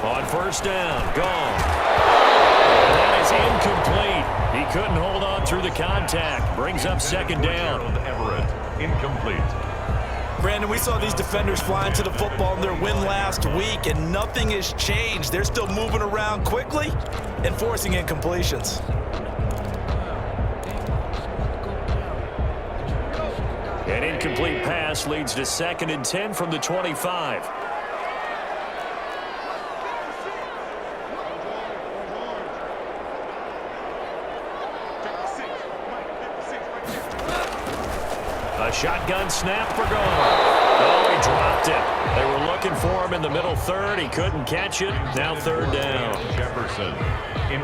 On first down, gone. And that is incomplete. He couldn't hold on through the contact. Brings up second down. Everett, incomplete. Brandon, we saw these defenders flying to the football in their win last week, and nothing has changed. They're still moving around quickly and forcing incompletions. An incomplete pass leads to 2nd and 10 from the 25. A shotgun snap for goal. Oh, he dropped it. They were looking for him in the middle third. He couldn't catch it. Now 3rd down. Jefferson.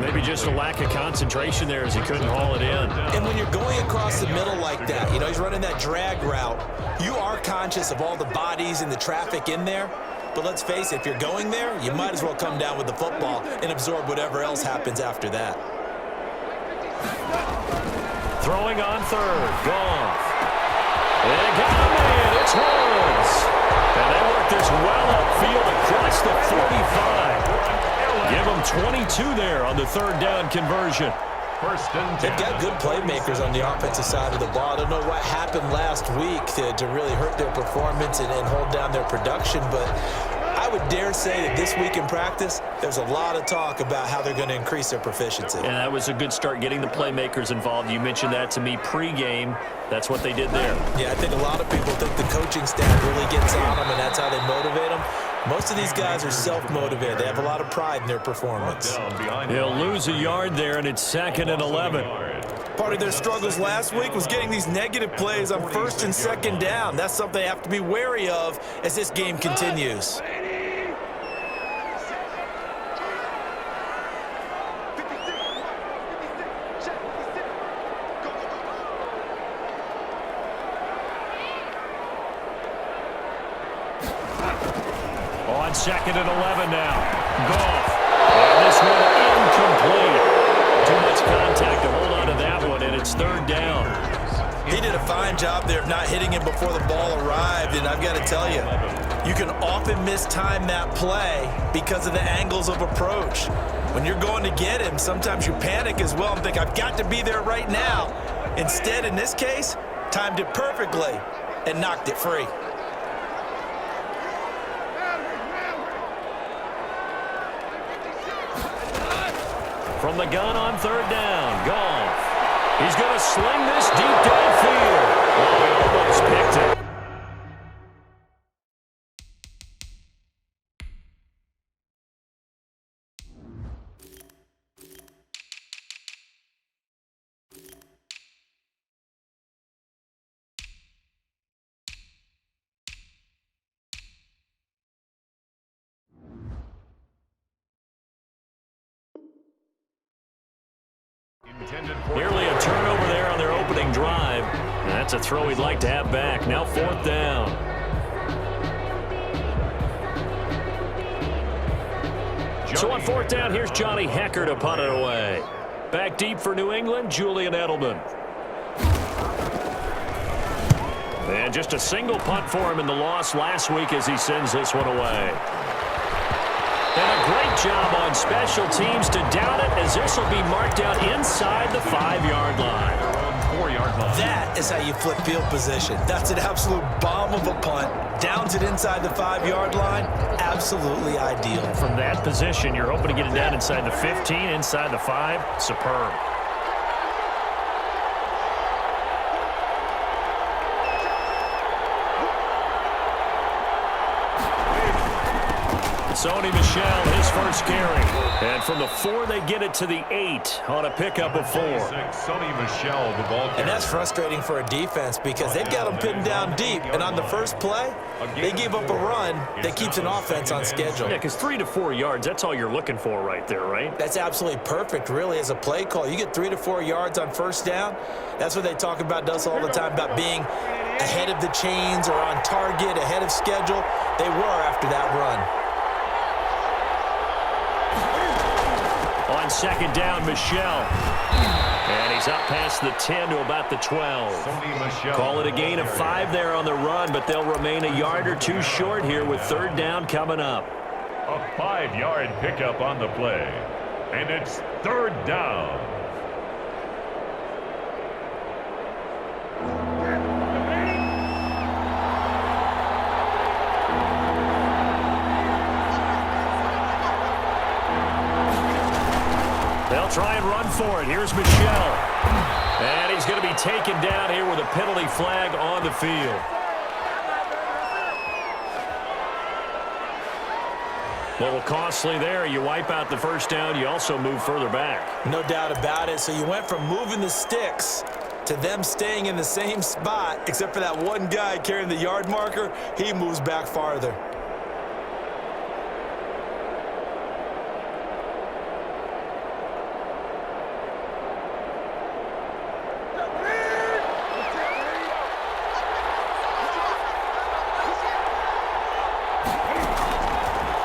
Maybe just a lack of concentration there as he couldn't haul it in. And when you're going across the middle like that, you know, he's running that drag route, you are conscious of all the bodies and the traffic in there. But let's face it, if you're going there, you might as well come down with the football and absorb whatever else happens after that. Throwing on 3rd. Goff. They got him in. It's Woods. And they work this well upfield across the 45. Give them 22 there on the 3rd down conversion. First and 10. They've got good playmakers on the offensive side of the ball. I don't know what happened last week to really hurt their performance and hold down their production, but I would dare say that this week in practice, there's a lot of talk about how they're going to increase their proficiency. And that was a good start getting the playmakers involved. You mentioned that to me pregame. That's what they did there. Yeah, I think a lot of people think the coaching staff really gets on them, and that's how they motivate them. Most of these guys are self-motivated. They have a lot of pride in their performance. He'll lose a yard there, and it's 2nd and 11. Part of their struggles last week was getting these negative plays on 1st and 2nd down. That's something they have to be wary of as this game continues. On 2nd and 11 now. Goff. And this one incomplete. Too much contact to hold on to that one, and it's 3rd down. He did a fine job there of not hitting him before the ball arrived, and I've got to tell you, you can often mistime that play because of the angles of approach. When you're going to get him, sometimes you panic as well and think, I've got to be there right now. Instead, in this case, timed it perfectly and knocked it free. From the gun on 3rd down, Goff. He's going to sling this deep downfield. Oh, he almost picked it. Nearly a turnover there on their opening drive. And that's a throw he'd like to have back. Now 4th down. So on 4th down, here's Johnny Hecker to punt it away. Back deep for New England, Julian Edelman. And just a single punt for him in the loss last week as he sends this one away. And a great job on special teams to down it, as this will be marked out inside the 5-yard line. 4-yard line. That is how you flip field position. That's an absolute bomb of a punt. Downs it inside the 5-yard line. Absolutely ideal. From that position, you're hoping to get it down inside the 15, inside the 5. Superb. Sony Michel, his first carry. And from the 4, they get it to the 8 on a pickup of 4. Sony Michel, the ball carrier. And that's frustrating for a defense because they've got them pinned down deep. And on the first play, they give up a run that keeps an offense on schedule. Yeah, because 3 to 4 yards, that's all you're looking for right there, right? That's absolutely perfect, really, as a play call. You get 3 to 4 yards on first down. That's what they talk about us all the time, about being ahead of the chains or on target, ahead of schedule. They were after that run. On 2nd down, Michel. And he He's up past the 10 to about the 12. Call it a gain of 5 there on the run, but they'll remain a yard or two short here with third down coming up. A 5-yard pickup on the play. And it's third down. They'll try and run for it. Here's Michel. And he's going to be taken down here with a penalty flag on the field. A little costly there. You wipe out the first down. You also move further back. No doubt about it. So you went from moving the sticks to them staying in the same spot, except for that one guy carrying the yard marker. He moves back farther.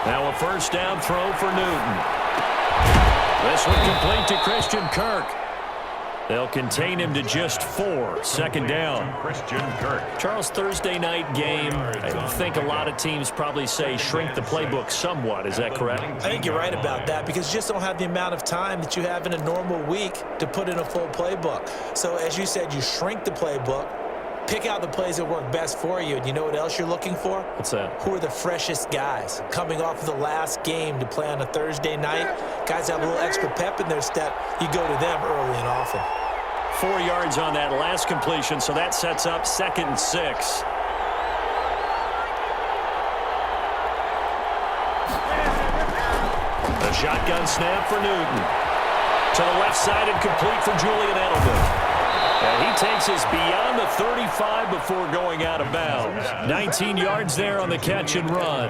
Now a first down throw for Newton. This one complete to Christian Kirk. They'll contain him to just 4. Second down. Christian Kirk. Charles, Thursday night game. I think a lot of teams probably say shrink the playbook somewhat. Is that correct? I think you're right about that because you just don't have the amount of time that you have in a normal week to put in a full playbook. So as you said, you shrink the playbook. Pick out the plays that work best for you. And you know what else you're looking for? What's that? Who are the freshest guys coming off of the last game to play on a Thursday night? Guys have a little extra pep in their step. You go to them early and often. 4 yards on that last completion, so that sets up 2nd and 6. The shotgun snap for Newton. To the left side and complete for Julian Edelman. And he takes us beyond the 35 before going out of bounds. 19 yards there on the catch and run.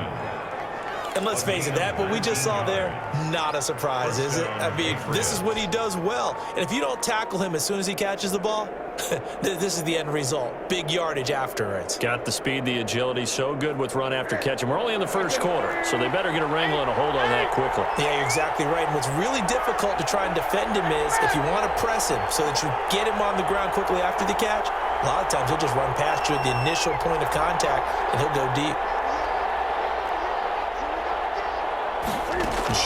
And let's face it, that what we just saw there, not a surprise, is it? I mean, this is what he does well. And if you don't tackle him as soon as he catches the ball, this is the end result. Big yardage afterwards. Got the speed, the agility, so good with run after catch. And we're only in the first quarter, so they better get a wrangle and a hold on that quickly. Yeah, you're exactly right. And what's really difficult to try and defend him is if you want to press him so that you get him on the ground quickly after the catch, a lot of times he'll just run past you at the initial point of contact, and he'll go deep.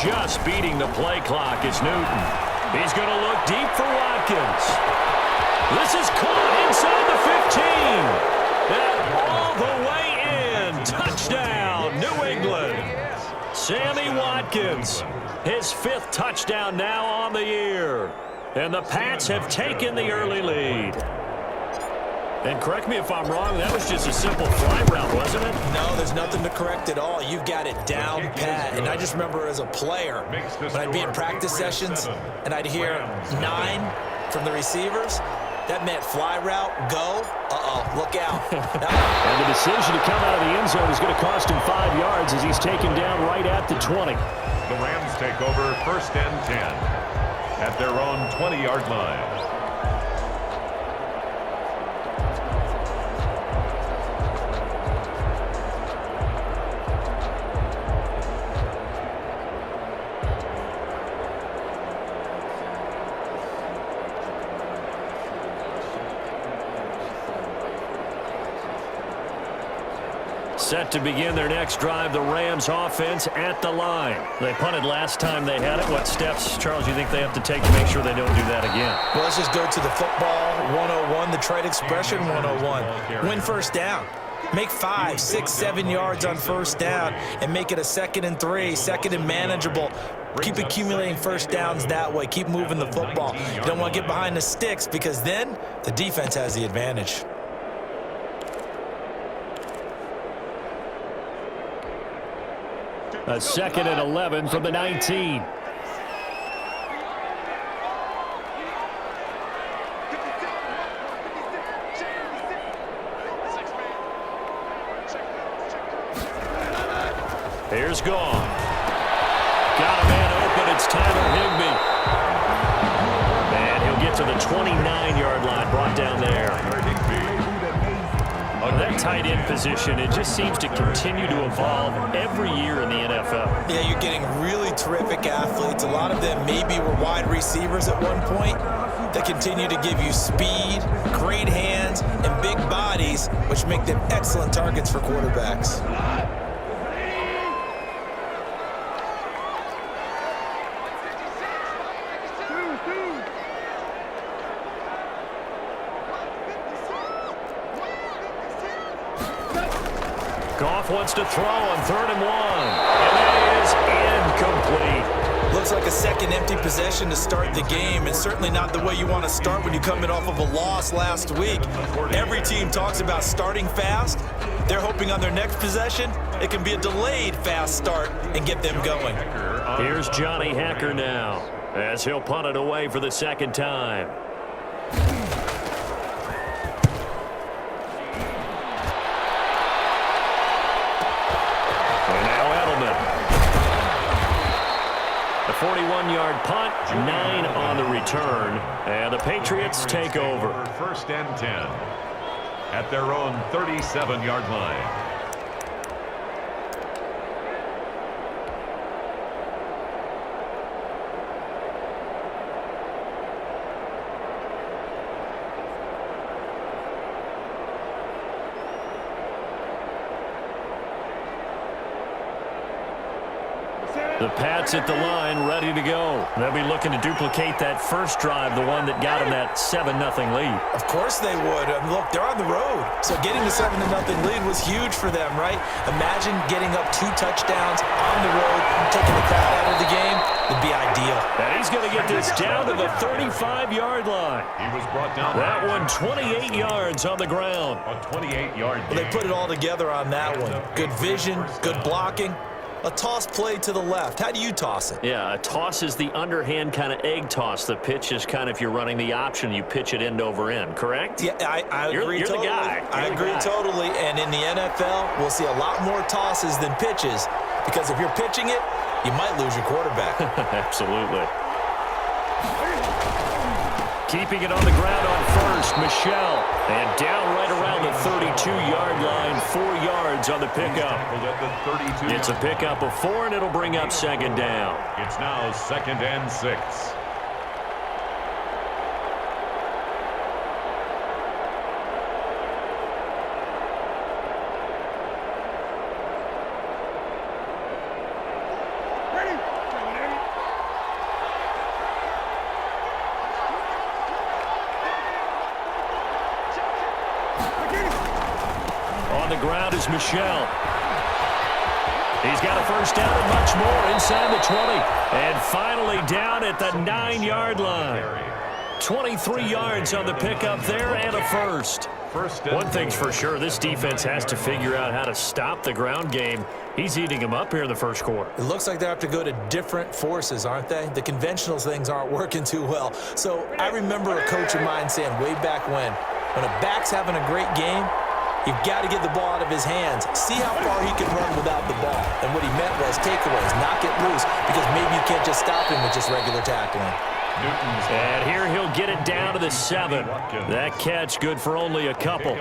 Just beating the play clock is Newton. He's going to look deep for Watkins. This is caught inside the 15. And all the way in. Touchdown, New England. Sammy Watkins, his 5th touchdown now on the year. And the Pats have taken the early lead. And correct me if I'm wrong, that was just a simple fly route, wasn't it? No, there's nothing to correct at all. You've got it down pat. And I just remember as a player, when I'd be in practice sessions and I'd hear 9 from the receivers, that meant fly route, go, look out. And the decision to come out of the end zone is going to cost him 5 yards as he's taken down right at the 20. The Rams take over 1st and 10 at their own 20-yard line. Set to begin their next drive, the Rams offense at the line. They punted last time they had it. What steps, Charles, you think they have to take to make sure they don't do that again? Well, let's just go to the football 101, the trade expression 101. Win first down. Make 5, 6, 7 yards on first down and make it a 2nd and 3, 2nd and manageable. Keep accumulating first downs that way. Keep moving the football. You don't want to get behind the sticks because then the defense has the advantage. A 2nd and 11 from the 19. Here's gone. Got a man open. It's Tyler Higbee. And he'll get to the 29-yard line. Brought down there. That tight end position, it just seems to continue to evolve every year in the NFL. Yeah, you're You're getting really terrific athletes. A lot of them maybe were wide receivers at one point that continue to give you speed, great hands, and big bodies, which make them excellent targets for quarterbacks. Goff wants to throw on 3rd and 1. And that is incomplete. Looks like a second empty possession to start the game, and certainly not the way you want to start when you come in off of a loss last week. Every team talks about starting fast. They're hoping on their next possession, it can be a delayed fast start and get them going. Here's Johnny Hacker now, as he'll punt it away for the second time. And now Edelman. The 41-yard punt, 9 on the return, and the Patriots take over. 1st and 10 at their own 37-yard line. The Pats at the line, ready to go. They'll be looking to duplicate that first drive, the one that got them that 7-0 lead. Of course they would. Look, they're on the road, so getting the 7-0 lead was huge for them, right? Imagine getting up 2 touchdowns on the road, taking the crowd out of the game. It'd be ideal. And he's going to get this down to the 35-yard line. He was brought down. That one 28 yards on the ground. A 28-yard Well, they put it all together on that one. Good vision, good blocking. A toss play to the left. How do you toss it? Yeah, a toss is the underhand kind of egg toss. The pitch is kind of, if you're running the option, you pitch it end over end, correct? Yeah, I agree you're totally. The guy. I agree totally. And in the NFL, we'll see a lot more tosses than pitches, because if you're pitching it, you might lose your quarterback. Absolutely. Keeping it on the ground on first, Michelle. And down right around the 32-yard line, 4 yards on the pickup. It's a pickup of 4, and it'll bring up second down. It's now 2nd and 6. On the ground is Michelle. He's got a first down and much more inside the 20. And finally down at the 9-yard line. 23 yards on the pickup there and a first. One thing's for sure, this defense has to figure out how to stop the ground game. He's eating them up here in the first quarter. It looks like they have to go to different forces, aren't they? The conventional things aren't working too well. So I remember a coach of mine saying way back when a back's having a great game, you've got to get the ball out of his hands. See how far he can run without the ball. And what he meant was takeaways, not get loose, because maybe you can't just stop him with just regular tackling. And here he'll get it down to the 7. That catch good for only a couple.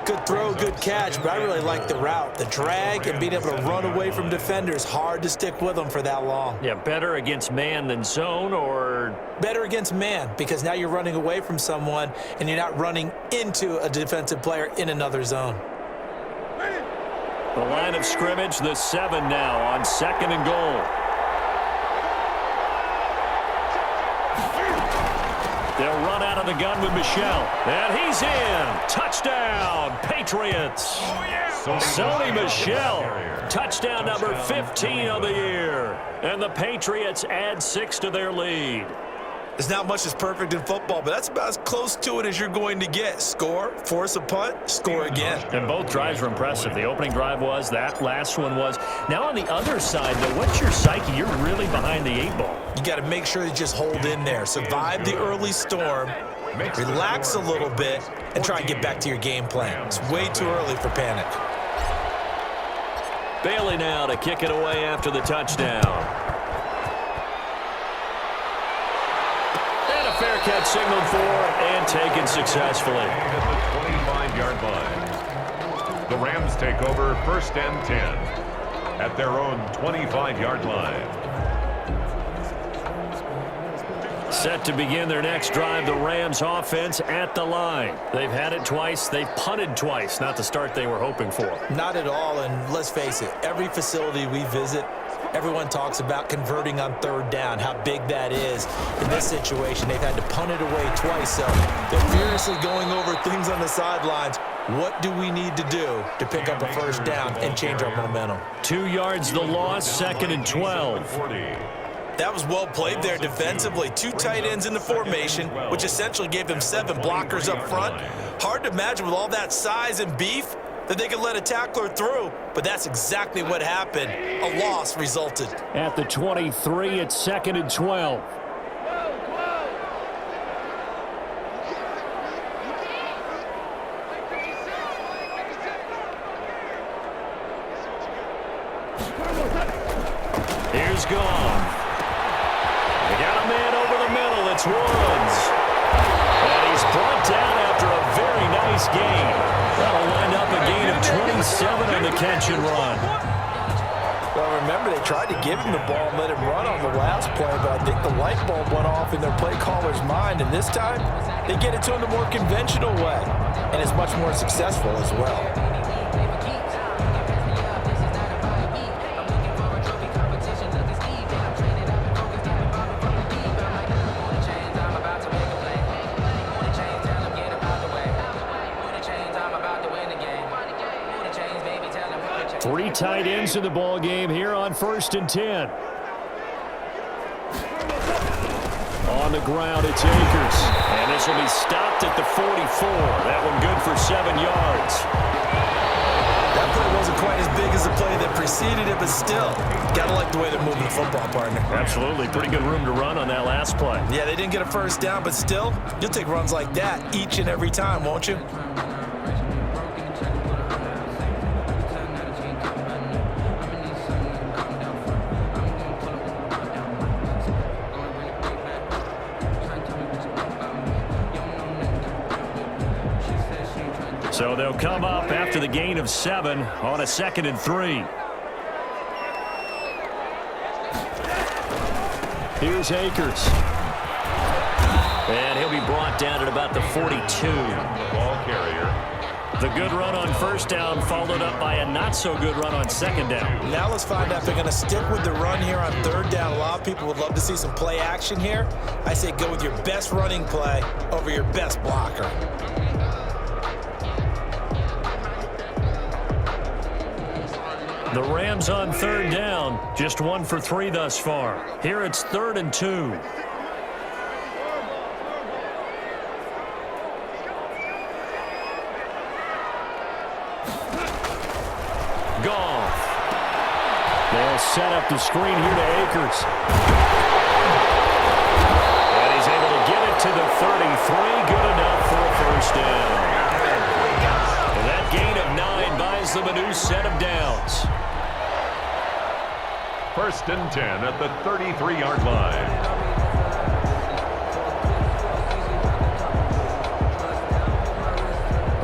Good throw, good catch, but I really like the route. The drag and being able to run away from defenders, hard to stick with them for that long. Yeah, better against man than zone, or? Better against man, because now you're running away from someone and you're not running into a defensive player in another zone. The line of scrimmage, the 7 now on 2nd and goal. They'll run out of the gun with Michelle. And he's in. Touchdown, Patriots. Sony Michel. Touchdown number 15 of the year. And the Patriots add 6 to their lead. There's not much that's perfect in football, but that's about as close to it as you're going to get. Score, force a punt, score again. And both drives were impressive. The opening drive was, that last one was. Now on the other side, though, what's your psyche? You're really behind the 8 ball. You got to make sure you just hold in there. Survive the early storm, relax a little bit, and try and get back to your game plan. It's way too early for panic. Bailey now to kick it away after the touchdown. Fair catch signaled for and taken successfully. At the 25-yard line. The Rams take over 1st and 10. at their own 25-yard line. Set to begin their next drive, the Rams offense at the line. They've had it twice. They've punted twice. Not the start they were hoping for. Not at all, and let's face it, every facility we visit, everyone talks about converting on third down, how big that is. In this situation, they've had to punt it away twice, so they're furiously going over things on the sidelines. What do we need to do to pick up a first down and change our momentum? 2 yards the loss, 2nd and 12. That was well played there defensively. 2 tight ends in the formation, which essentially gave them 7 blockers up front. Hard to imagine with all that size and beef that they could let a tackler through, but that's exactly what happened. A loss resulted. At the 23, it's 2nd and 12. Here's Goff. They got a man over the middle. It's Woods. And he's brought down after a very nice gain. That'll wind up a gain of 27 on the catch and run. Well, remember, they tried to give him the ball and let him run on the last play, but I think the light bulb went off in their play caller's mind, and this time they get it to him the more conventional way, and it's much more successful as well. 3 tight ends in the ball game here on 1st and 10. On the ground, it's Akers. And this will be stopped at the 44. That one good for 7 yards. That play wasn't quite as big as the play that preceded it, but still, got to like the way they're moving the football, partner. Absolutely. Pretty good room to run on that last play. Yeah, they didn't get a first down, but still, you'll take runs like that each and every time, won't you? So they'll come up after the gain of 7 on a 2nd and 3. Here's Akers. And he'll be brought down at about the 42. Ball carrier. The good run on 1st down followed up by a not-so-good run on 2nd down. Now let's find out if they're going to stick with the run here on 3rd down. A lot of people would love to see some play action here. I say go with your best running play over your best blocker. The Rams on 3rd down, just 1 for 3 thus far. Here it's 3rd and 2. Goff. They'll set up the screen here to Akers. And he's able to get it to the 33. Good enough for a first down. And that gain of 9 buys them a new set of downs. 1st and 10 at the 33-yard line.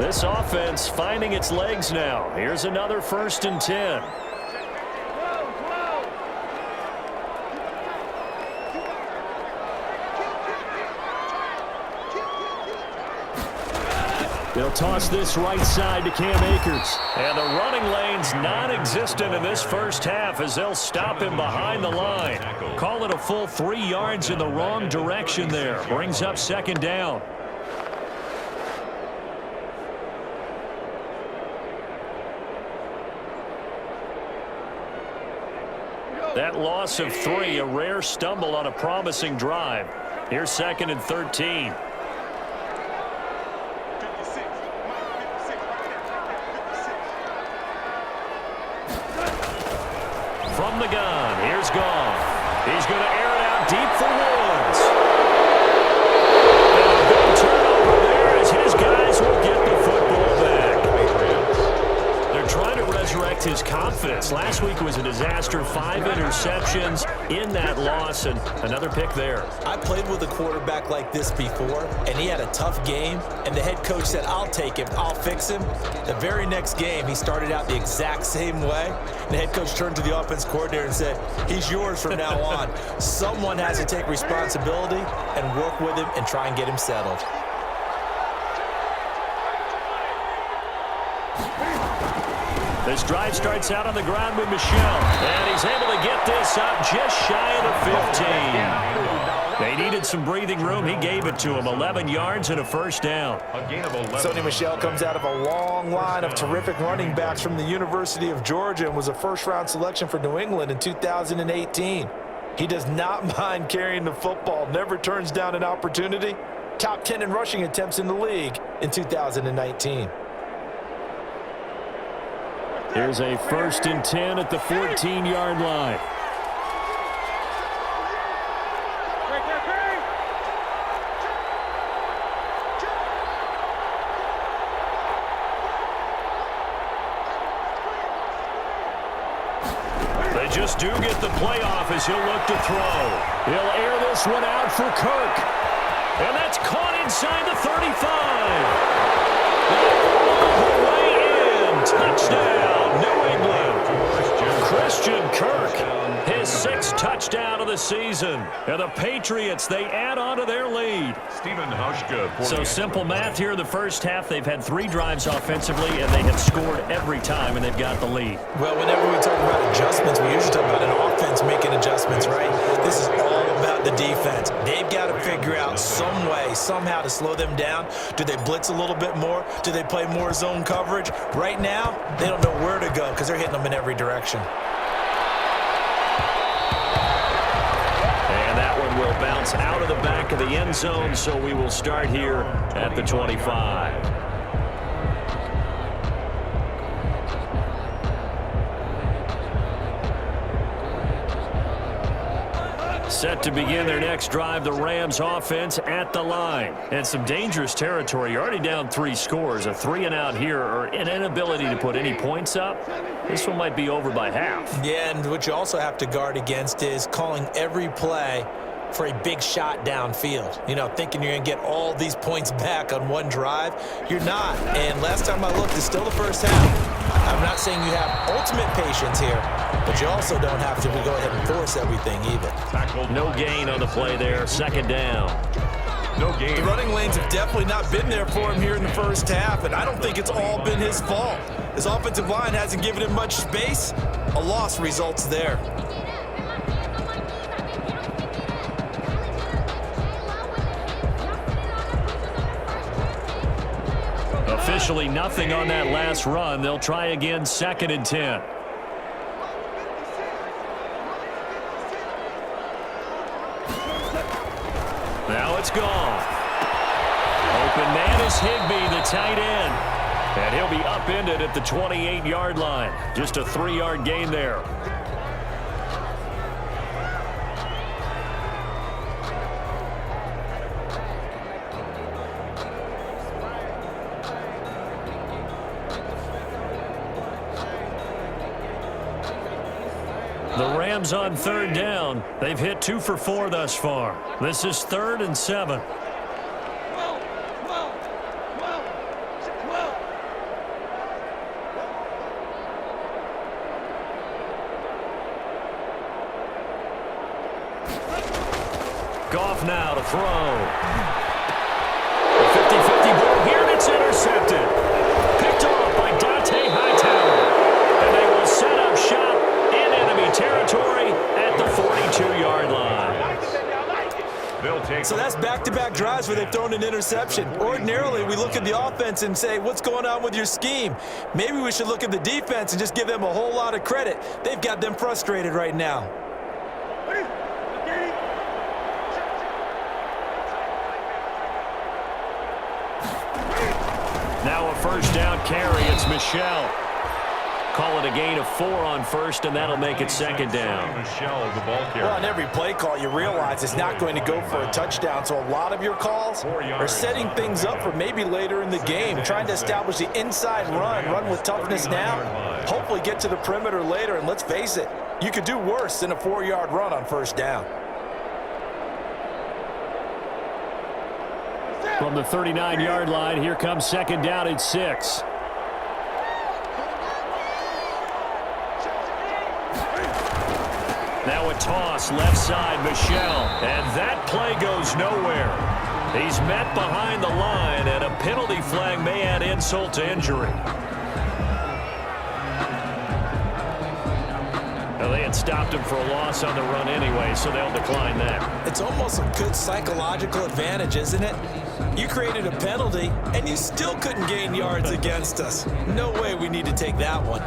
This offense finding its legs now. Here's another 1st and 10. They'll toss this right side to Cam Akers. And the running lane's non-existent in this first half as they'll stop him behind the line. Call it a full 3 yards in the wrong direction there. Brings up 2nd down. That loss of 3, a rare stumble on a promising drive. Here's 2nd and 13. From the gun, here's Goff. He's going to air it out deep for Woods. And a big turnover there as his guys will get the football back. They're trying to resurrect his confidence? Last week was a disaster, 5 interceptions in that loss, and another pick there. I played with a quarterback like this before, and he had a tough game, and the head coach said, I'll take him, I'll fix him. The very next game, he started out the exact same way, and the head coach turned to the offense coordinator and said, he's yours from now on. Someone has to take responsibility and work with him and try and get him settled. This drive starts out on the ground with Michel, and he's able to get this up just shy of the 15. They needed some breathing room. He gave it to him, 11 yards and a first down. A gain of 11. Sony Michel comes out of a long line of terrific running backs from the University of Georgia and was a first-round selection for New England in 2018. He does not mind carrying the football, never turns down an opportunity. Top 10 in rushing attempts in the league in 2019. Here's a 1st and 10 at the 14-yard line. They just do get the playoff as he'll look to throw. He'll air this one out for Kirk. And that's caught inside the 35. Touchdown, New England. Christian Kirk, his 6th touchdown of the season. And the Patriots, they add on to their lead. Stephen Hauschka. So simple math here in the first half. They've had 3 drives offensively, and they have scored every time, and they've got the lead. Well, whenever we talk about adjustments, we usually talk about an offense making adjustments, right? This is all about the defense. They've got to figure out some way, somehow to slow them down. Do they blitz a little bit more? Do they play more zone coverage? Right now, they don't know where to go because they're hitting them in every direction. And that one will bounce out of the back of the end zone, so we will start here at the 25. Set to begin their next drive, the Rams offense at the line. And some dangerous territory. You're already down 3 scores. A 3-and-out here, or an inability to put any points up. This one might be over by half. Yeah, and what you also have to guard against is calling every play for a big shot downfield. You know, thinking you're going to get all these points back on one drive. You're not. And last time I looked, it's still the first half. I'm not saying you have ultimate patience here, but you also don't have to go ahead and force everything either. No gain on the play there. 2nd down. No gain. The running lanes have definitely not been there for him here in the first half, and I don't think it's all been his fault. His offensive line hasn't given him much space. A loss results there. Officially nothing on that last run. They'll try again, 2nd and 10. Now it's gone. Open man is Higbee, the tight end. And he'll be upended at the 28-yard line. Just a 3-yard gain there. The Rams on 3rd down. They've hit 2 for 4 thus far. This is 3rd and 7. Goff now to throw. The 50-50 ball here, and it's intercepted. Picked off by Dante Hightower. And they will set up shop in enemy territory at the 42-yard line. So that's back-to-back drives where they've thrown an interception. Ordinarily, we look at the offense and say, what's going on with your scheme? Maybe we should look at the defense and just give them a whole lot of credit. They've got them frustrated right now. Now a 1st down carry. It's Michel. call it a gain of 4 on first, and that'll make it second down. Michelle, the ball carrier. Well, on every play call, you realize it's not going to go for a touchdown, so a lot of your calls are setting things up for maybe later in the game, trying to establish the inside run with toughness now, hopefully get to the perimeter later, and let's face it, you could do worse than a 4-yard run on first down. From the 39-yard line, here comes second down and 6. Now a toss, left side, Michelle. And that play goes nowhere. He's met behind the line, and a penalty flag may add insult to injury. Well, they had stopped him for a loss on the run anyway, so they'll decline that. It's almost a good psychological advantage, isn't it? You created a penalty, and you still couldn't gain yards against us. No way we need to take that one.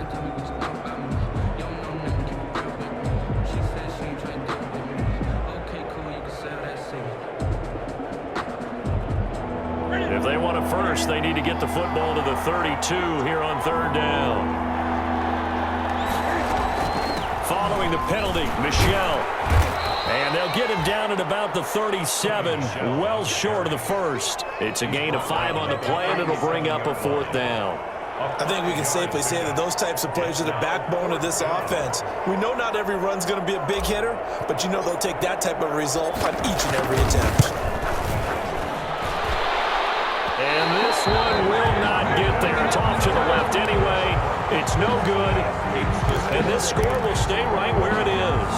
If they want a first, they need to get the football to the 32 here on third down. Following the penalty, Michelle. And they'll get him down at about the 37, well short of the first. It's a gain of 5 on the play, and it'll bring up a 4th down. I think we can safely say that those types of plays are the backbone of this offense. We know not every run's going to be a big hitter, but you know they'll take that type of result on each and every attempt. And this one will not get there. It's off to the left anyway. It's no good. And this score will stay right where it is.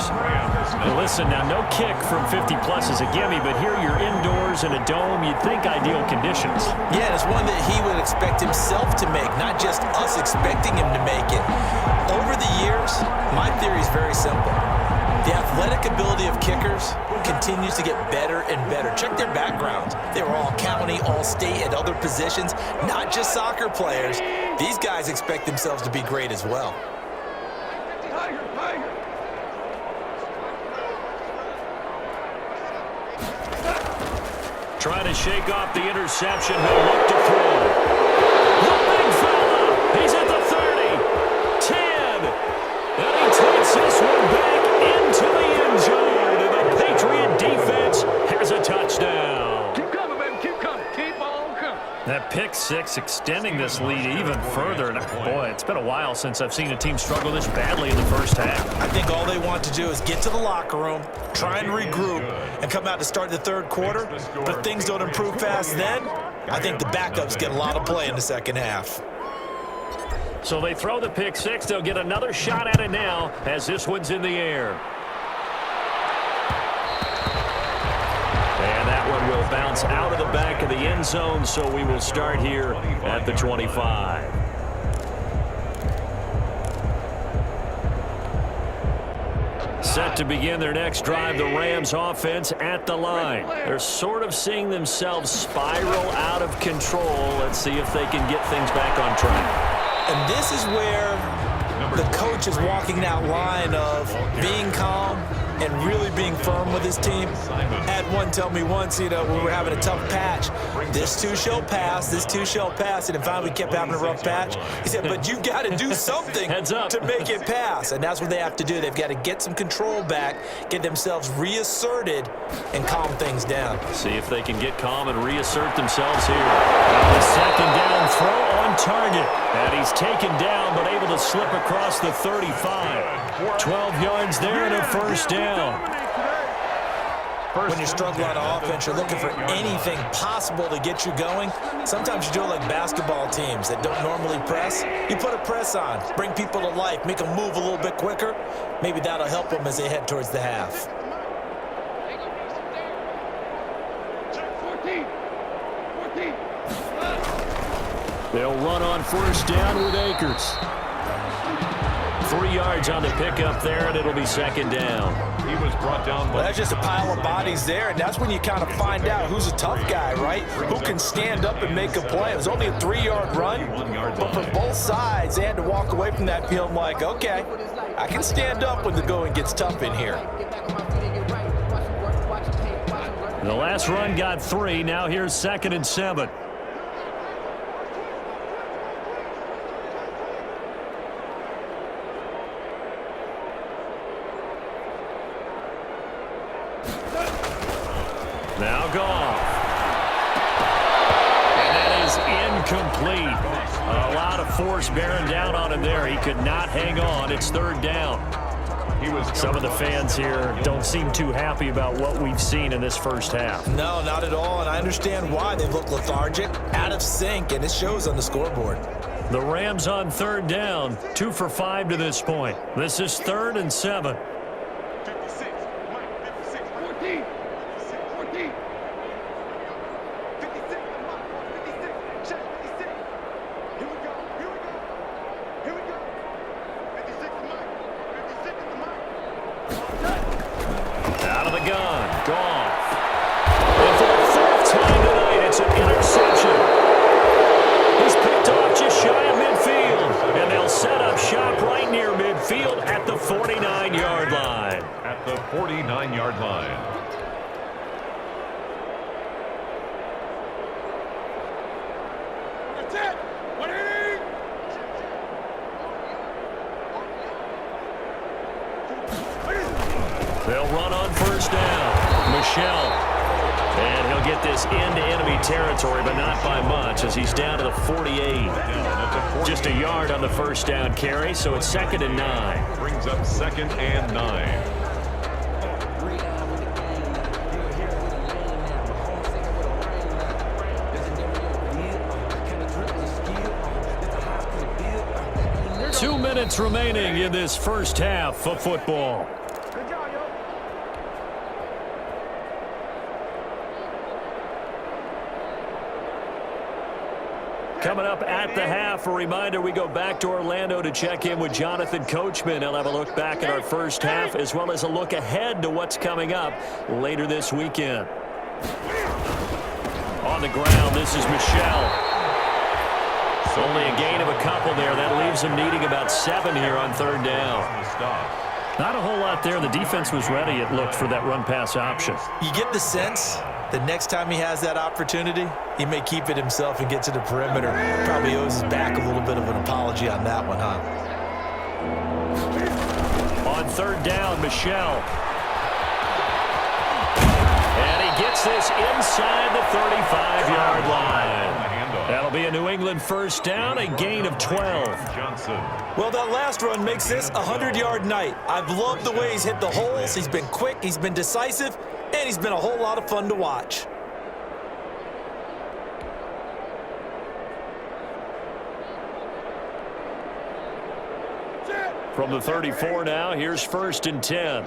And listen, now no kick from 50-plus is a gimme, but here you're indoors in a dome. You'd think ideal conditions. Yeah, it's one that he would expect himself to make, not just us expecting him to make it. Over the years, my theory is very simple. The athletic ability of kickers continues to get better and better. Check their backgrounds. They were all county, all state, at other positions, not just soccer players. These guys expect themselves to be great as well. Trying to shake off the interception. He'll look to throw. The big fella. He's at the 30. 10. And he takes this one back into the end zone. And the Patriot defense has a touchdown. Keep coming, baby. Keep coming. Keep on coming. That pick six extending this lead even further. And boy, it's been a while since I've seen a team struggle this badly in the first half. I think all they want to do is get to the locker room, try and regroup, and come out to start the third quarter. But if things don't improve fast then, I think the backups get a lot of play in the second half. So they throw the pick six. They'll get another shot at it now as this one's in the air. And that one will bounce out of the back of the end zone, so we will start here at the 25. Set to begin their next drive, the Rams offense at the line. They're sort of seeing themselves spiral out of control. Let's see if they can get things back on track. And this is where the coach is walking that line of being calm and really being firm with his team. Had one tell me once, we were having a tough patch. This too shall pass, this too shall pass. And finally we kept having a rough patch. He said, but you got to do something to make it pass. And that's what they have to do. They've got to get some control back, get themselves reasserted, and calm things down. See if they can get calm and reassert themselves here. The second down throw on target. And he's taken down, but able to slip across the 35. 12 yards there and a first down. When you struggle on offense, you're looking for anything possible to get you going. Sometimes you do it like basketball teams that don't normally press. You put a press on, bring people to life, make them move a little bit quicker. Maybe that'll help them as they head towards the half. They'll run on first down with Akers. 3 yards on the pickup there, and it'll be second down. He was brought down. Well, that's just a pile of bodies there, and that's when you kind of find out who's a tough guy, right? Who can stand up and make a play. It was only a 3-yard run, but for both sides, they had to walk away from that field like, okay, I can stand up when the going gets tough in here. The last run got 3. Now here's 2nd and 7. Now Goff. And that is incomplete. A lot of force bearing down on him there. He could not hang on. It's third down. Some of the fans here don't seem too happy about what we've seen in this first half. No, not at all, and I understand why. They look lethargic, out of sync, and it shows on the scoreboard. The Rams on third down, 2 for 5 to this point. This is 3rd and 7. 56, Mike, 56, 14. 14. 56, Mike, 56, check, 56. Here we go, here we go, here we go. 56, Mike, 56 is the Mike. Out of the gun, Goff. And for the 4th time tonight, it's an interception. He's picked off just shy of midfield, and they'll set up shop right near midfield at the 49-yard line. At the 49-yard line. That's it, 180. They'll run on first down. Michelle. And he'll get this into enemy territory, but not by much as he's down to the 48. Just a yard on the first down carry, so it's 2nd and 9. Brings up 2nd and 9. Two minutes remaining in this first half of football. Good job, yo. Coming up at the half, a reminder, we go back to Orlando to check in with Jonathan Coachman. He'll have a look back at our first half as well as a look ahead to what's coming up later this weekend. On the ground, this is Michelle. Only a gain of a couple there. That leaves him needing about 7 here on third down. Not a whole lot there. The defense was ready, it looked, for that run-pass option. You get the sense the next time he has that opportunity, he may keep it himself and get to the perimeter. Probably owes his back a little bit of an apology on that one, huh? On third down, Michelle. And he gets this inside the 35-yard line. That'll be a New England first down, a gain of 12. Johnson. Well, that last run makes this a 100-yard night. I've loved the way he's hit the holes. He's been quick, he's been decisive, and he's been a whole lot of fun to watch. From the 34 now, here's 1st and 10.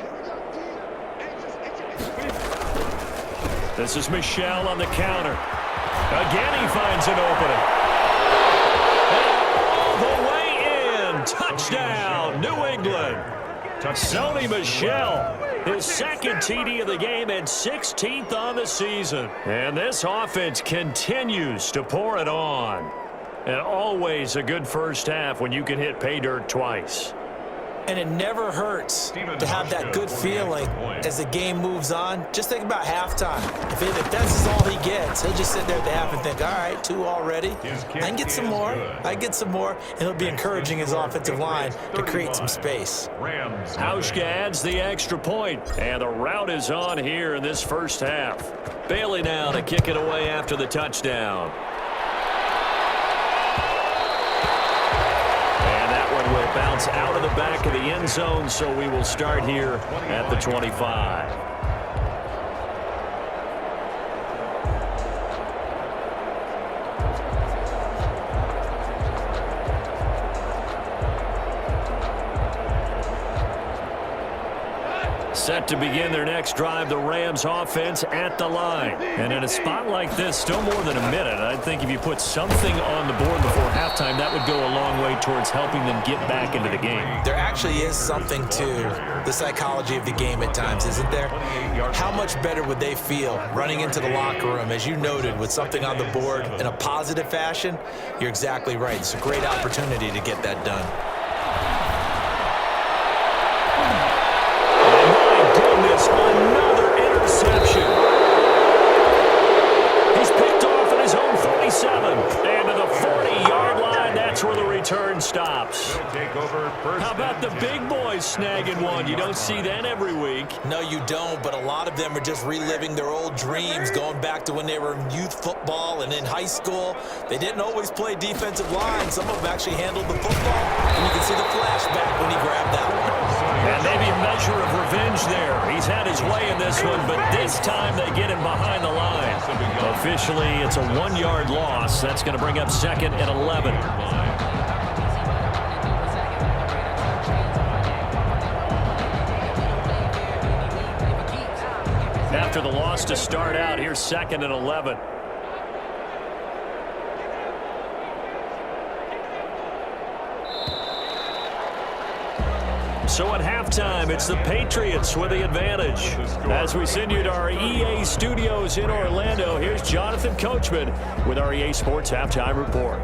This is Michelle on the counter. Again, he finds an opening. And all the way in. Touchdown, New England. Sony Michel, his 2nd TD of the game and 16th on the season. And this offense continues to pour it on. And always a good first half when you can hit pay dirt twice. And it never hurts to have that good feeling as the game moves on. Just think about halftime. If that's all he gets, he'll just sit there at the half and think, all right, 2 already. I can get some more. I can get some more. And he'll be encouraging his offensive line to create some space. Hauschka adds the extra point. And the route is on here in this first half. Bailey now to kick it away after the touchdown. Will bounce out of the back of the end zone, so we will start here at the 25. Set to begin their next drive, the Rams offense at the line. And in a spot like this, still more than a minute, I think if you put something on the board before halftime, that would go a long way towards helping them get back into the game. There actually is something to the psychology of the game at times, isn't there? How much better would they feel running into the locker room, as you noted, with something on the board in a positive fashion? You're exactly right. It's a great opportunity to get that done. Another interception. He's picked off at his own 47. And to the 40-yard line, that's where the return stops. Take over first. How about the big boys snagging one. You don't see that every week. No, you don't, but a lot of them are just reliving their old dreams, going back to when they were in youth football and in high school. They didn't always play defensive line. Some of them actually handled the football, and you can see the flashback when he grabbed that one. And maybe a measure of revenge there. He's had his way in this one, but this time they get him behind the line. Officially, it's a 1-yard loss. That's going to bring up 2nd and 11. After the loss to start out, here's 2nd and 11. So at halftime, it's the Patriots with the advantage. As we send you to our EA studios in Orlando, here's Jonathan Coachman with our EA Sports Halftime Report.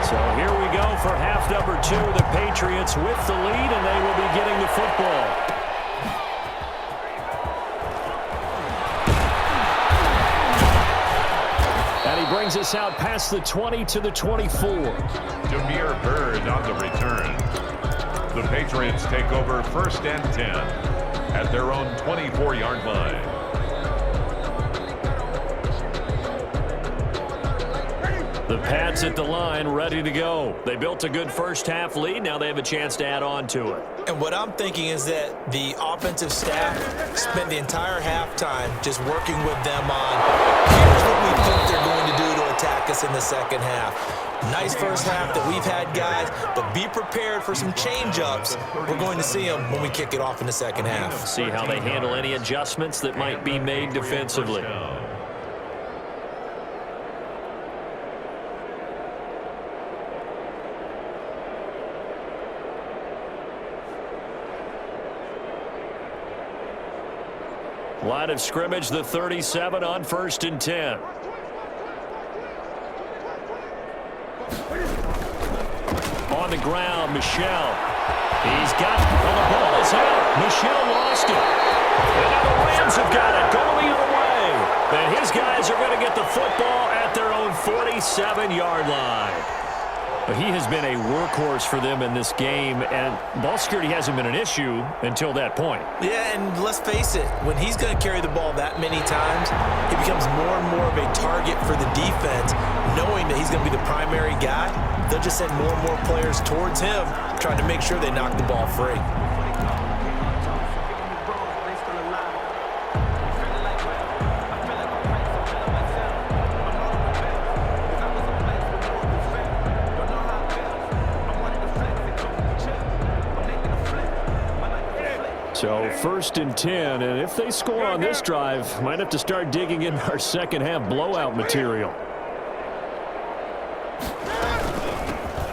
So here we go for half number 2. The Patriots with the lead, and they will be getting the football. Brings us out past the 20 to the 24. Jameer Byrd on the return. The Patriots take over 1st and 10 at their own 24-yard line. The Pats at the line, ready to go. They built a good first-half lead. Now they have a chance to add on to it. And what I'm thinking is that the offensive staff spent the entire halftime just working with them on, here's what we think they're going to do to attack us in the second half. Nice first half that we've had, guys, but be prepared for some change-ups. We're going to see them when we kick it off in the second half. See how they handle any adjustments that might be made defensively. Line of scrimmage, the 37 on 1st and 10. On the ground, Michel. He's got it. Well, the ball is out. Michel lost it. And now the Rams have got it. Going the other way. And his guys are going to get the football at their own 47-yard line. But he has been a workhorse for them in this game, and ball security hasn't been an issue until that point. Yeah, and let's face it, when he's going to carry the ball that many times, he becomes more and more of a target for the defense, knowing that he's going to be the primary guy. They'll just send more and more players towards him, trying to make sure they knock the ball free. So 1st and 10, and if they score on this drive, might have to start digging in our second half blowout material.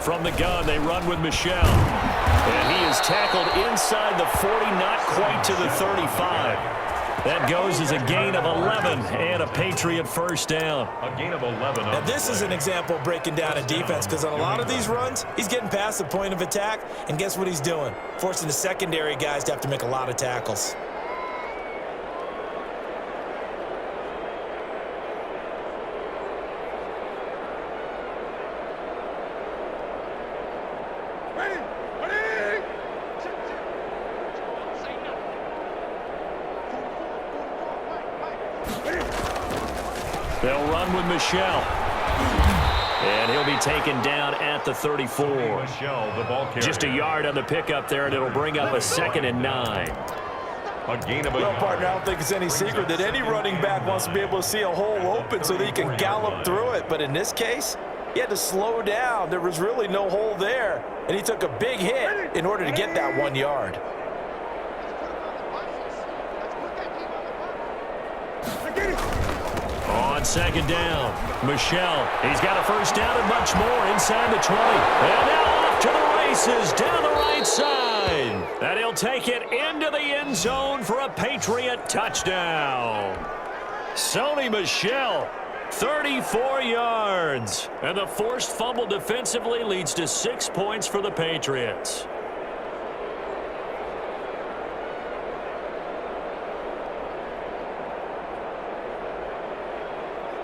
From the gun, they run with Michel. And he is tackled inside the 40, not quite to the 35. That goes as a gain of 11 and a Patriot first down. A gain of 11. Now, this is an example of breaking down a defense, because on a lot of these runs, he's getting past the point of attack, and guess what he's doing? Forcing the secondary guys to have to make a lot of tackles. They'll run with Michel. And he'll be taken down at the 34. Just a yard on the pickup there, and it'll bring up a 2nd and 9. A gain of a Well, partner, I don't think it's any secret that any running back wants to be able to see a hole open so that he can gallop through it. But in this case, he had to slow down. There was really no hole there, and he took a big hit in order to get that 1 yard. On 2nd down, Michel. He's got a first down and much more inside the 20. And now off to the races down the right side. And he'll take it into the end zone for a Patriot touchdown. Sony Michel, 34 yards. And the forced fumble defensively leads to 6 points for the Patriots.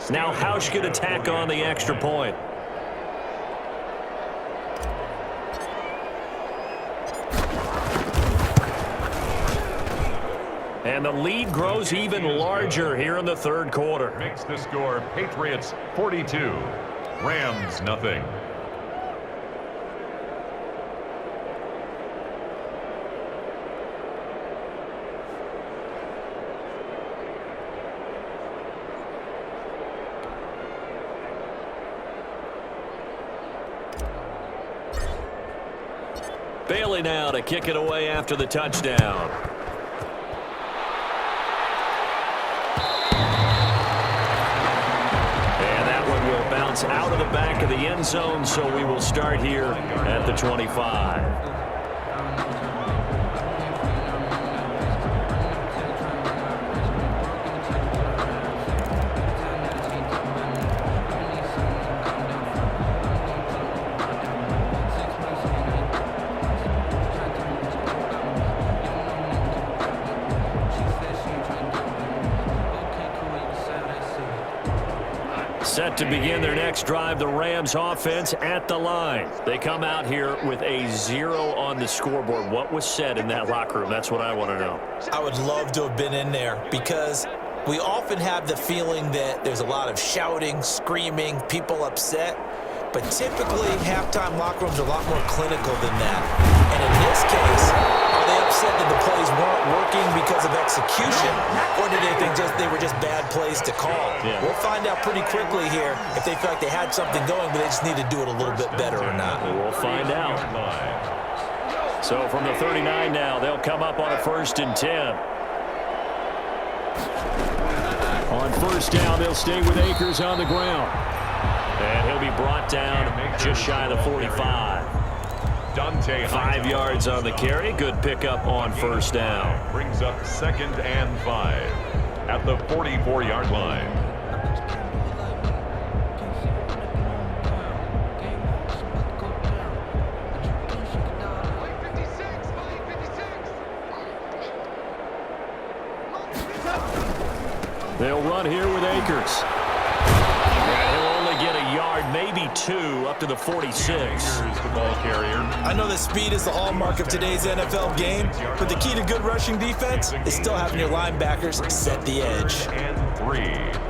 Now Hausch could attack on the extra point. And the lead grows even larger here in the third quarter. Makes the score Patriots 42, Rams nothing. Bailey now to kick it away after the touchdown. Bounce out of the back of the end zone, so we will start here at the 25. Set to begin their next drive, the Rams offense at the line. They come out here with a 0 on the scoreboard. What was said in that locker room? That's what I want to know. I would love to have been in there because we often have the feeling that there's a lot of shouting, screaming, people upset. But typically, halftime locker rooms are a lot more clinical than that. And in this case, are they upset that the plays weren't working because of execution? Or did they think they were just bad plays to call? Yeah. We'll find out pretty quickly here if they feel like they had something going, but they just need to do it a little bit better or not. We'll find out. So from the 39 now, they'll come up on a 1st and 10. On 1st down, they'll stay with Akers on the ground. And he'll be brought down just shy of the 45. 5 yards on the carry. Good pickup on 1st down. Brings up 2nd and 5 at the 44-yard line. They'll run here with Akers. Get a yard, maybe 2, up to the 46. Here's the ball carrier. I know that speed is the hallmark of today's NFL game, but the key to good rushing defense is still having your linebackers set the edge. And 3.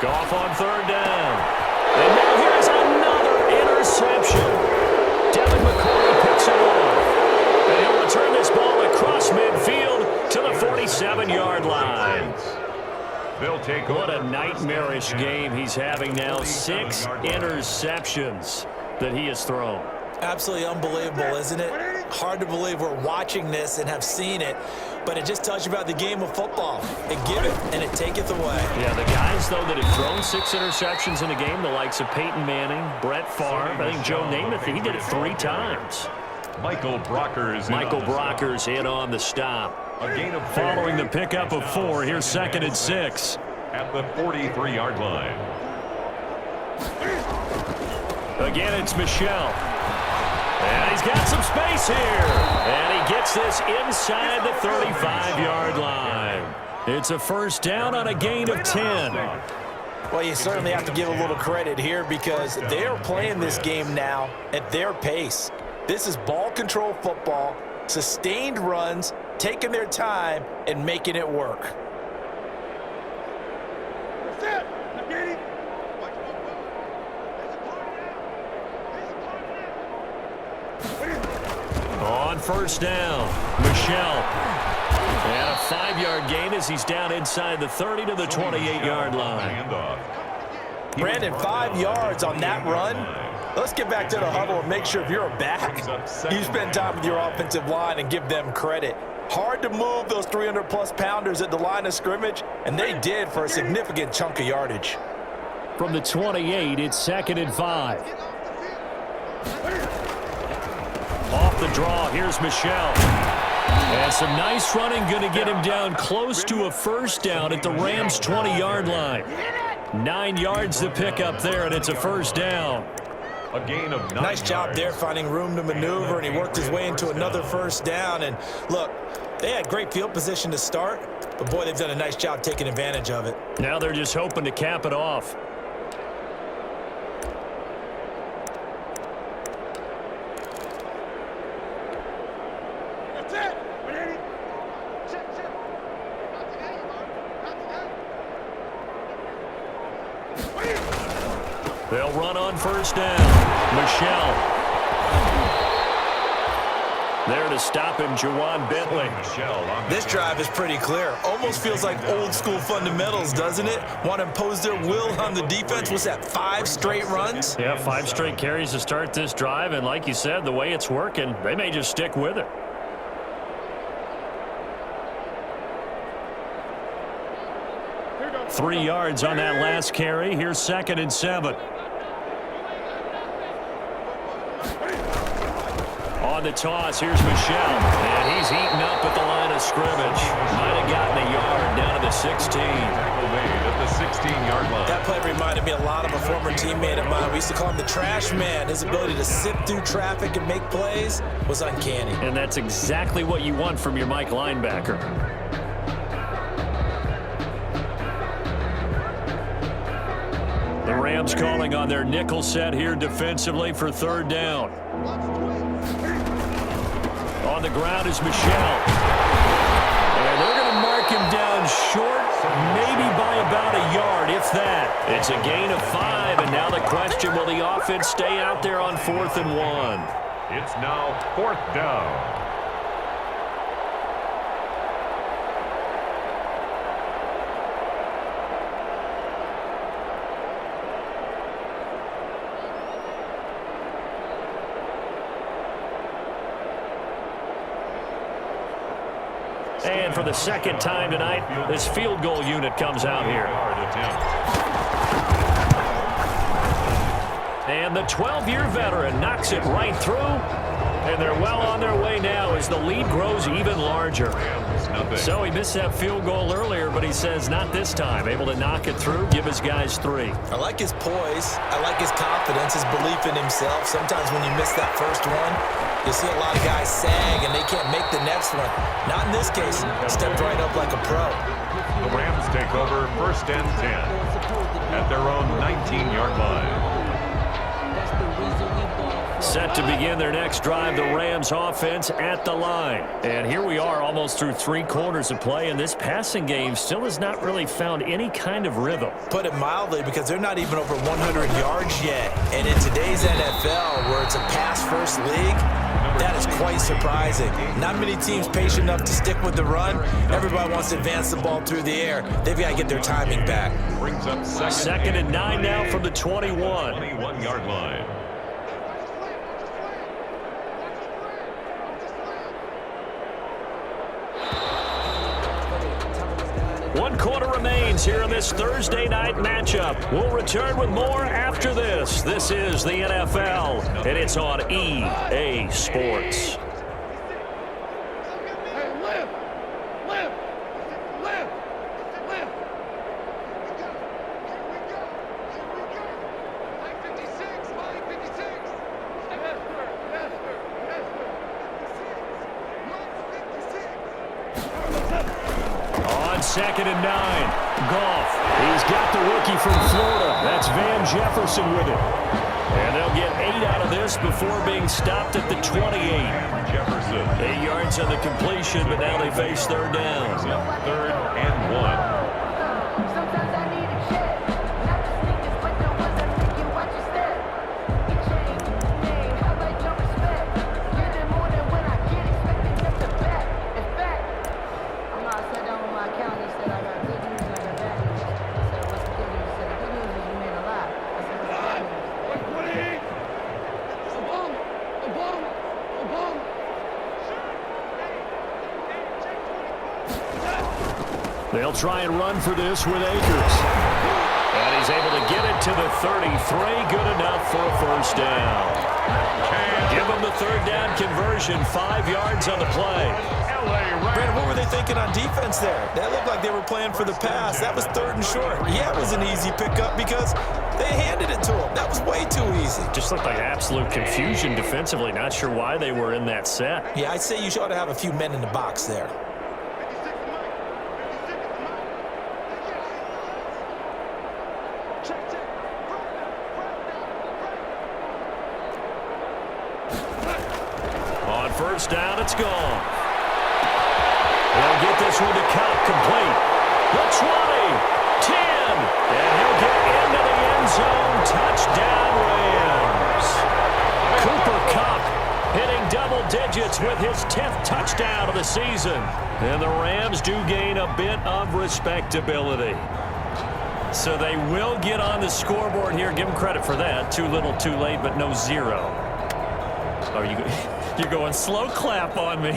Goff on 3rd down. And now here's another interception. Devin McCourty picks it off. And he'll return this ball across midfield to the 47-yard line. They'll take what a nightmarish game he's having now. 6 interceptions that he has thrown. Absolutely unbelievable, isn't it? Hard to believe we're watching this and have seen it, but it just tells you about the game of football. It giveth and it taketh away. Yeah, the guys, though, that have thrown 6 interceptions in a game, the likes of Peyton Manning, Brett Favre, I think Joe Namath, he did it 3 times. Michael Brocker's in on the stop. A gain of 4. Following the pickup of 4, here's 2nd and 6. At the 43-yard line. Again, it's Michel. And he's got some space here. And he gets this inside the 35-yard line. It's a 1st down on a gain of 10. Well, you certainly have to give a little credit here because they're playing this game now at their pace. This is ball control football, sustained runs, taking their time, and making it work. On 1st down, Michel. And a 5-yard gain as he's down inside the 30 to the 28-yard line. Brandon, 5 yards on that run. Let's get back to the huddle and make sure if you're a back, you spend time with your offensive line and give them credit. Hard to move those 300-plus pounders at the line of scrimmage, and they did for a significant chunk of yardage. From the 28, it's 2nd and 5. Off the draw, here's Michel. And some nice running, going to get him down close to a first down at the Rams' 20-yard line. 9 yards to pick up there, and it's a first down. A gain of 9 Nice job there finding room to maneuver, and he worked his way into another first down. And look, they had great field position to start, but boy, they've done a nice job taking advantage of it. Now they're just hoping to cap it off. That's it. We need it. Check. Not today, Mark. Not today. They'll run on first down. Michel. There to stop him, Juwan Bentley. This drive is pretty clear. Almost feels like old school fundamentals, doesn't it? Want to impose their will on the defense. What's that, 5 straight runs? Yeah, 5 straight carries to start this drive, and like you said, the way it's working, they may just stick with it. Here goes. 3 yards on that last carry. Here's 2nd and 7. On the toss, here's Michel. And he's eaten up at the line of scrimmage. Might have gotten a yard down to the 16. Made at the 16-yard line. That play reminded me a lot of a former teammate of mine. We used to call him the trash man. His ability to sift through traffic and make plays was uncanny. And that's exactly what you want from your Mike linebacker. The Rams calling on their nickel set here defensively for 3rd down. On the ground is Michel. And they're going to mark him down short, maybe by about a yard, if that. It's a gain of 5, and now the question, will the offense stay out there on 4th and 1? It's now 4th down. And for the 2nd time tonight, this field goal unit comes out here. And the 12-year veteran knocks it right through. And they're well on their way now as the lead grows even larger. So he missed that field goal earlier, but he says not this time. Able to knock it through, give his guys 3. I like his poise. I like his confidence, his belief in himself. Sometimes when you miss that first one, you see a lot of guys sag and they can't make the next one. Not in this case. Stepped right up like a pro. The Rams take over 1st and 10 at their own 19-yard line. Set to begin their next drive, the Rams offense at the line. And here we are almost through 3 quarters of play, and this passing game still has not really found any kind of rhythm. Put it mildly, because they're not even over 100 yards yet. And in today's NFL, where it's a pass-first league, that is quite surprising. Not many teams patient enough to stick with the run. Everybody wants to advance the ball through the air. They've got to get their timing back. Brings up 2nd and 9 now from the 21. 21-yard line. One quarter remains here in this Thursday night matchup. We'll return with more after this. This is the NFL, and it's on EA Sports. Hey, lift. Line 56. Line 56. On 2nd and 9, Goff. He's got the rookie from Florida. That's Van Jefferson with it. And they'll get 8 out of this before being stopped at the 28. Jefferson. 8 yards on the completion, but now they face 3rd down. 3rd and 1. Sometimes I need a check. Not the sneakers, but the ones that make you watch your step. Get change, name, how about your respect? Get it more than when I get expected just to bet. In fact, I'm not sat down with my accountant. He said I got good news and I got bad news. I said, what's the good news? He said, the good news is you made a lot. I said, what's the bad news? What do you eat? A bum. They'll try and run for this with Akers. And he's able to get it to the 33. Good enough for a first down. Give him the third down conversion. 5 yards on the play. Brandon, what were they thinking on defense there? That looked like they were playing for the pass. That was 3rd and short. Yeah, it was an easy pickup because they handed it to him. That was way too easy. Just looked like absolute confusion defensively. Not sure why they were in that set. Yeah, I'd say you ought to have a few men in the box there. On first down, it's gone. They'll get this one to Cup, complete. The 20, 10, and he'll get into the end zone. Touchdown, Rams. Cooper Kupp hitting double digits with his 10th touchdown of the season. And the Rams do gain a bit of respectability. So they will get on the scoreboard here. Give them credit for that. Too little, too late, but no 0. Are you... You're going slow clap on me.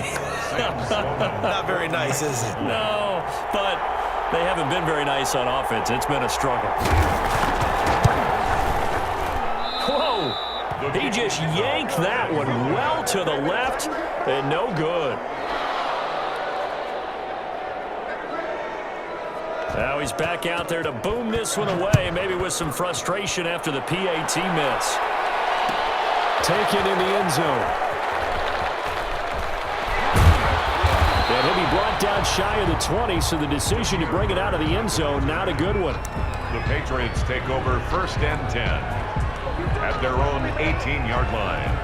Not very nice, is it? No, but they haven't been very nice on offense. It's been a struggle. Whoa! He just yanked that one well to the left, and no good. Now he's back out there to boom this one away, maybe with some frustration after the PAT miss. Taken in the end zone. And he'll be brought down shy of the 20, so the decision to bring it out of the end zone, not a good one. The Patriots take over 1st and 10 at their own 18-yard line.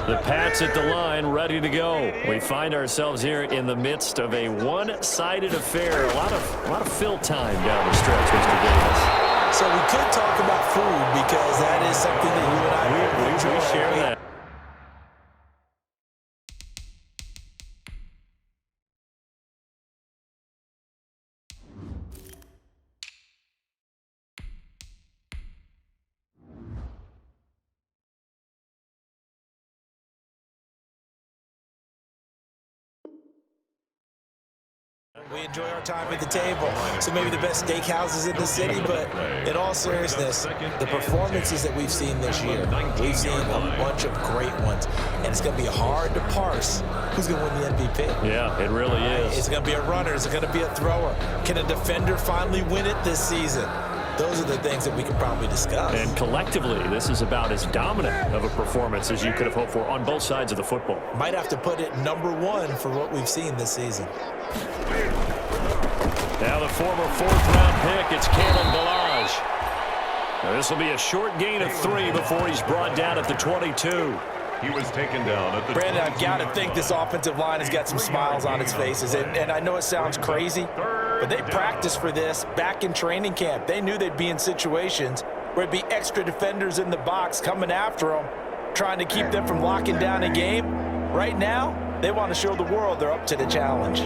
The Pats at the line, ready to go. We find ourselves here in the midst of a one-sided affair. A lot of fill time down the stretch, Mr. Davis. So we could talk about food because that is something that you and I We share that. We enjoy our time at the table. So maybe the best steakhouses in the city, but in all seriousness, the performances that we've seen this year, we've seen a bunch of great ones. And it's going to be hard to parse who's going to win the MVP. Yeah, it really is. Is it going to be a runner? Is it going to be a thrower? Can a defender finally win it this season? Those are the things that we can probably discuss. And collectively, this is about as dominant of a performance as you could have hoped for on both sides of the football. Might have to put it #1 for what we've seen this season. Now the former 4th-round pick, it's Kalen Ballage. Now this will be a short gain of 3 before he's brought down at the 22. He was taken down at the Brandon, I've got to think this offensive line has got some smiles on its faces. And I know it sounds crazy, but they practiced for this back in training camp. They knew they'd be in situations where it'd be extra defenders in the box coming after them, trying to keep them from locking down a game. Right now, they want to show the world they're up to the challenge.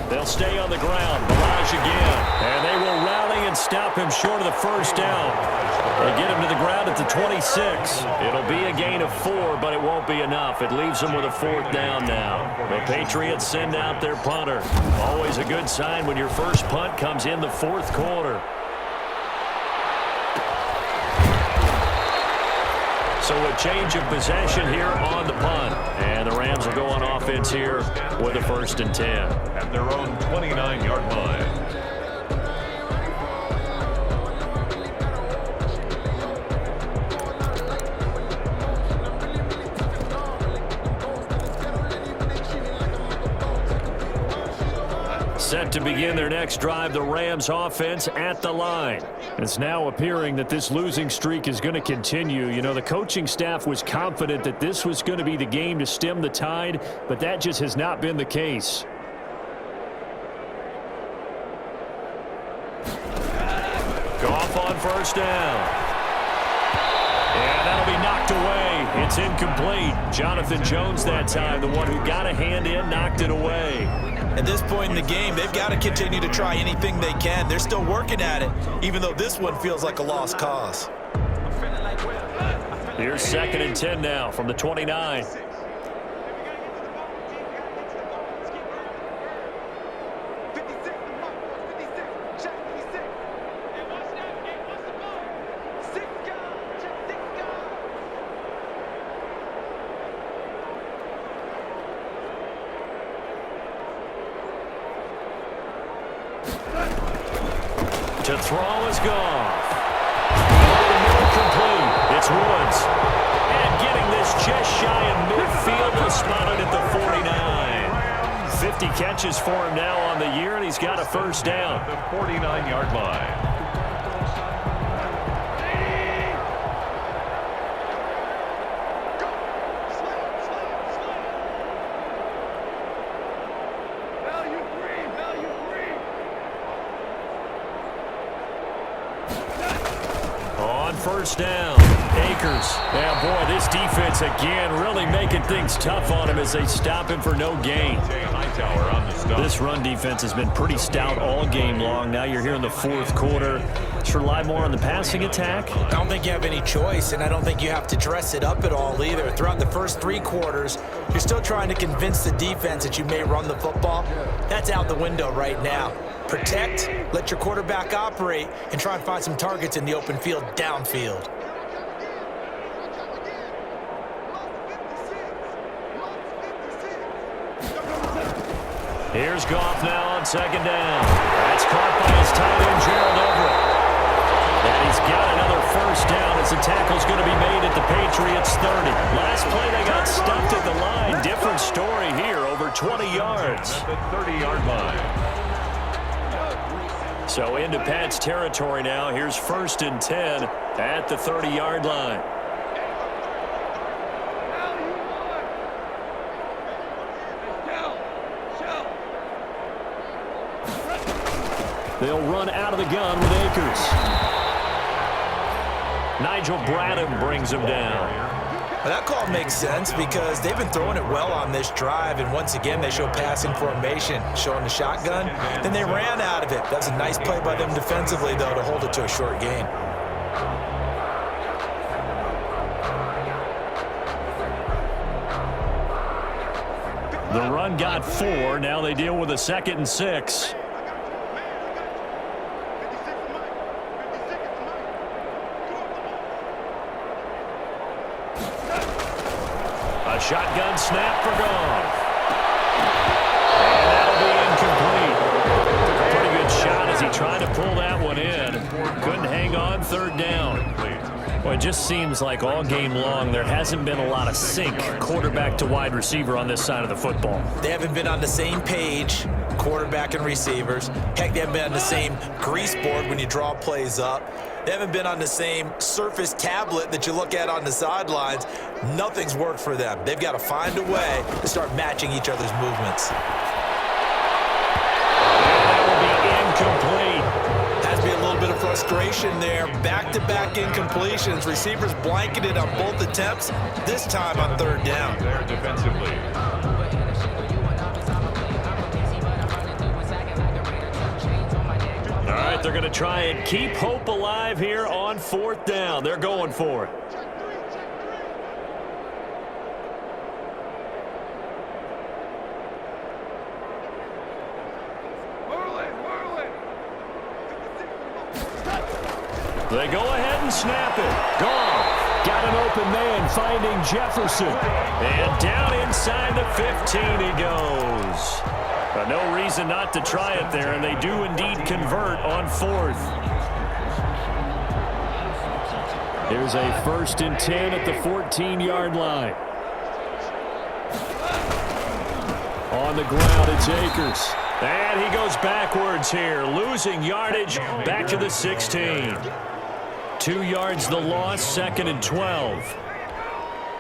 They'll stay on the ground. Ballage again. And they will rally and stop him short of the first down. They get him to the ground at the 26. It'll be a gain of 4, but it won't be enough. It leaves them with a 4th down now. The Patriots send out their punter. Always a good sign when your first punt comes in the 4th quarter. So a change of possession here on the punt. And the Rams will go on offense here with a 1st and 10. at their own 29-yard line. Set to begin their next drive, the Rams offense at the line. It's now appearing that this losing streak is going to continue. You know, the coaching staff was confident that this was going to be the game to stem the tide, but that just has not been the case. Goff on first down. And that'll be knocked away. It's incomplete. Jonathan Jones that time, the one who got a hand in, knocked it away. At this point in the game, they've got to continue to try anything they can. They're still working at it, even though this one feels like a lost cause. Here's 2nd and 10 now from the 29. To throw is Goff. Complete. It's Woods. And getting this just shy of midfield and spotted at the 49. 50 catches for him now on the year, and he's got a first down. The 49-yard line. First down. Akers. Yeah, boy, this defense again really making things tough on him as they stop him for no gain. This run defense has been pretty stout all game long. Now you're here in the fourth quarter. Just rely more on the passing attack. I don't think you have any choice, and I don't think you have to dress it up at all either. Throughout the first 3 quarters, you're still trying to convince the defense that you may run the football. That's out the window right now. Protect, let your quarterback operate, and try and find some targets in the open field downfield. Here's Goff now on 2nd down. That's caught by his tight end, Gerald Everett. And he's got another first down as the tackle's going to be made at the Patriots 30. Last play, they got stuffed at the line. Different story here, over 20 yards. At the 30-yard line. So into Pat's territory now. Here's 1st and 10 at the 30-yard line. They'll run out of the gun with Akers. Nigel Bradham brings him down. Well, that call makes sense because they've been throwing it well on this drive, and once again they show passing formation, showing the shotgun. Then they ran out of it. That was a nice play by them defensively, though, to hold it to a short gain. The run got 4. Now they deal with a 2nd and 6. Shotgun snap for Goff. And that'll be incomplete. Took a pretty good shot as he tried to pull that one in. Couldn't hang on 3rd down. Well, it just seems like all game long there hasn't been a lot of sync quarterback to wide receiver on this side of the football. They haven't been on the same page, quarterback and receivers. Heck, they haven't been on the same grease board when you draw plays up. They haven't been on the same Surface tablet that you look at on the sidelines. Nothing's worked for them. They've got to find a way to start matching each other's movements. That will be incomplete. Has to be a little bit of frustration there. Back-to-back incompletions. Receivers blanketed on both attempts, this time on 3rd down. There defensively. All right, they're going to try and keep hope alive here on 4th down. They're going for it. They go ahead and snap it. Goff got an open man finding Jefferson. And down inside the 15 he goes. But no reason not to try it there, and they do indeed convert on 4th. Here's a 1st and 10 at the 14-yard line. On the ground, it's Akers. And he goes backwards here, losing yardage back to the 16. 2 yards the loss, 2nd and 12.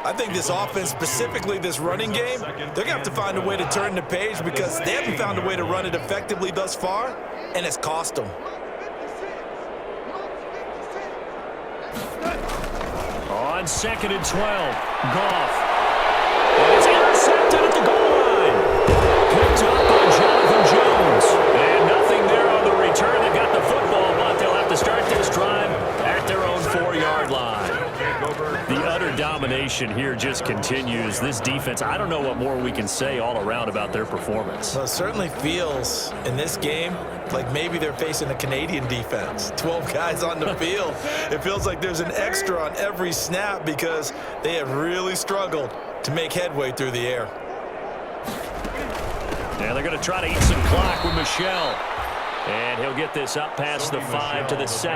I think this offense, specifically this running game, they're going to have to find a way to turn the page because they haven't found a way to run it effectively thus far, and it's cost them. On 2nd and 12, Goff. And it's intercepted at the goal line. Picked up by Jonathan Jones. And nothing there on the return. They got the football, but they'll have to start this drive at their own 4-yard line. Takeover The utter domination here just continues. This defense, I don't know what more we can say all around about their performance. Well, it certainly feels in this game like maybe they're facing a Canadian defense. 12 guys on the field. It feels like there's an extra on every snap because they have really struggled to make headway through the air. Yeah, they're going to try to eat some clock with Michelle. And he'll get this up past the 5 to the 7.